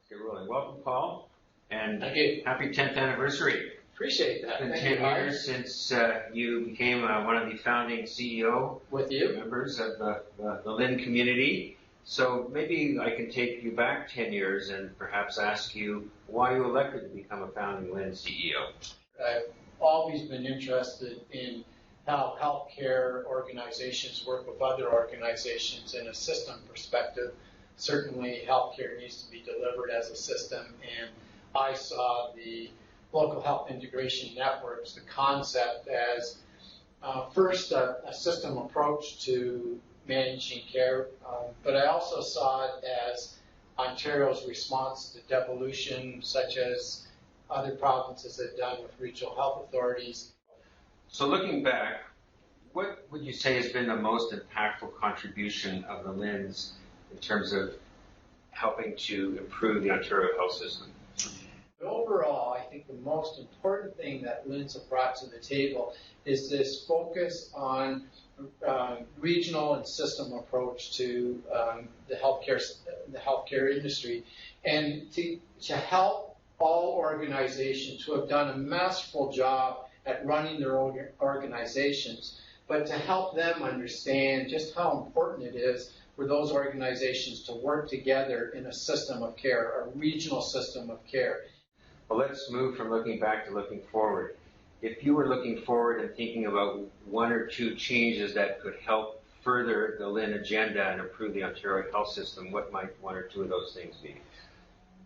Get rolling. Welcome, Paul, and Thank you. happy 10th anniversary. Appreciate that. It's been Thank 10 you, years since you became one of the founding CEO with you members of the LHIN community. So maybe I can take you back 10 years and perhaps ask you why you elected to become a founding LHIN CEO. I've always been interested in how healthcare organizations work with other organizations in a system perspective. Certainly, healthcare needs to be delivered as a system, and I saw the local health integration networks, the concept as first a system approach to managing care, but I also saw it as Ontario's response to devolution, such as other provinces have done with regional health authorities. So looking back, what would you say has been the most impactful contribution of the LHINs in terms of helping to improve the Ontario health system? Overall, I think the most important thing that LHINs have brought to the table is this focus on regional and system approach to the healthcare industry, and to help all organizations who have done a masterful job at running their own organizations, but to help them understand just how important it is for those organizations to work together in a system of care, a regional system of care. Well, let's move from looking back to looking forward. If you were looking forward and thinking about one or two changes that could help further the LHIN agenda and improve the Ontario health system, what might one or two of those things be?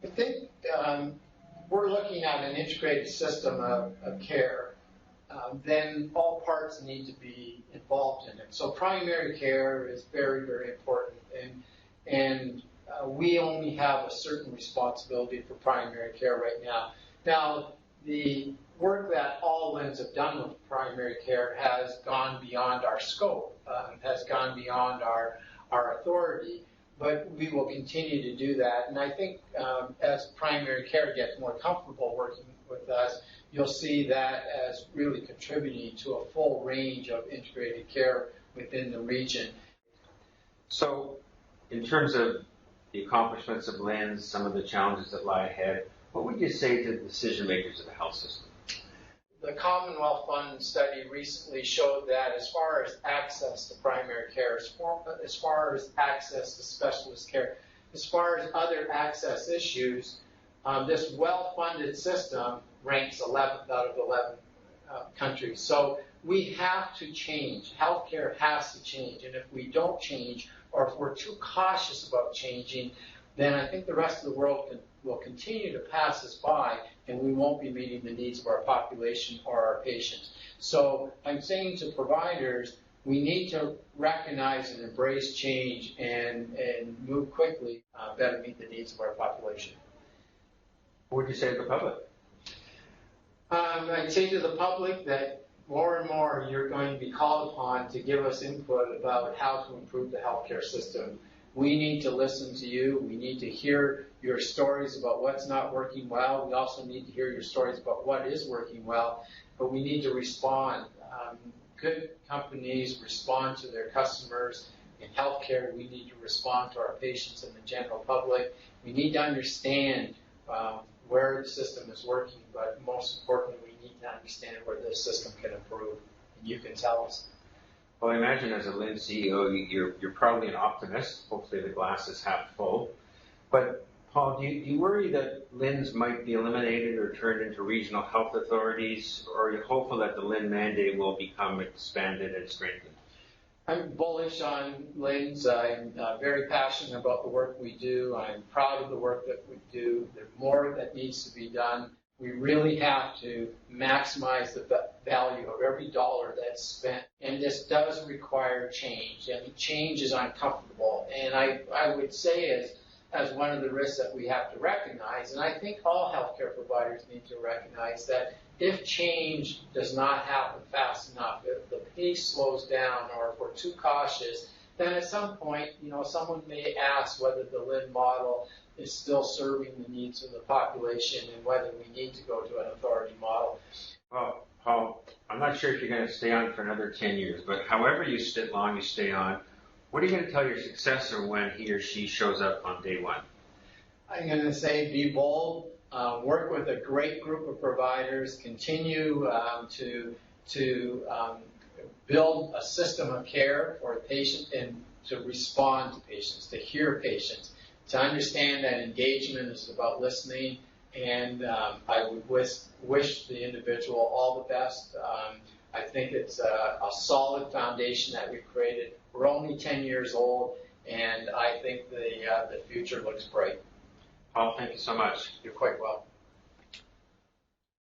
I think we're looking at an integrated system of care. Then all parts need to be involved in it. So primary care is very, very important, and we only have a certain responsibility for primary care right now. Now, the work that all LHINs have done with primary care has gone beyond our scope, has gone beyond our authority, but we will continue to do that. And I think as primary care gets more comfortable working with us, you'll see that as really contributing to a full range of integrated care within the region. So, in terms of the accomplishments of LHINs, some of the challenges that lie ahead, what would you say to the decision makers of the health system? The Commonwealth Fund study recently showed that as far as access to primary care, as far as access to specialist care, as far as other access issues, this well-funded system ranks 11th out of 11 countries. So we have to change. Healthcare has to change. And if we don't change, or if we're too cautious about changing, then I think the rest of the world will continue to pass us by, and we won't be meeting the needs of our population or our patients. So I'm saying to providers, we need to recognize and embrace change and move quickly better meet the needs of our population. What would you say to the public? I'd say to the public that more and more you're going to be called upon to give us input about how to improve the healthcare system. We need to listen to you. We need to hear your stories about what's not working well. We also need to hear your stories about what is working well, but we need to respond. Good companies respond to their customers. In healthcare, we need to respond to our patients and the general public. We need to understand where the system is working, but most importantly, we need to understand where the system can improve, and you can tell us. Well, I imagine as a LHIN CEO, you're probably an optimist. Hopefully the glass is half full. But Paul, do you worry that LHINs might be eliminated or turned into regional health authorities, or are you hopeful that the LHIN mandate will become expanded and strengthened? I'm bullish on LHINs. I'm very passionate about the work we do. I'm proud of the work that we do. There's more that needs to be done. We really have to maximize the value of every dollar that's spent. And this does require change, and change is uncomfortable. And I would say as one of the risks that we have to recognize, and I think all healthcare providers need to recognize that if change does not happen fast enough, if the pace slows down, or if we're too cautious, then at some point, someone may ask whether the LHIN model is still serving the needs of the population and whether we need to go to an authority model. Well, Paul, I'm not sure if you're going to stay on for another 10 years, but however long you stay on, what are you going to tell your successor when he or she shows up on day one? I'm going to say be bold, work with a great group of providers, continue to build a system of care for a patient and to respond to patients, to hear patients, to understand that engagement is about listening, and I would wish the individual all the best. I think it's a solid foundation that we've created. We're only 10 years old, and I think the future looks bright. Paul, thank you so much. You're quite welcome.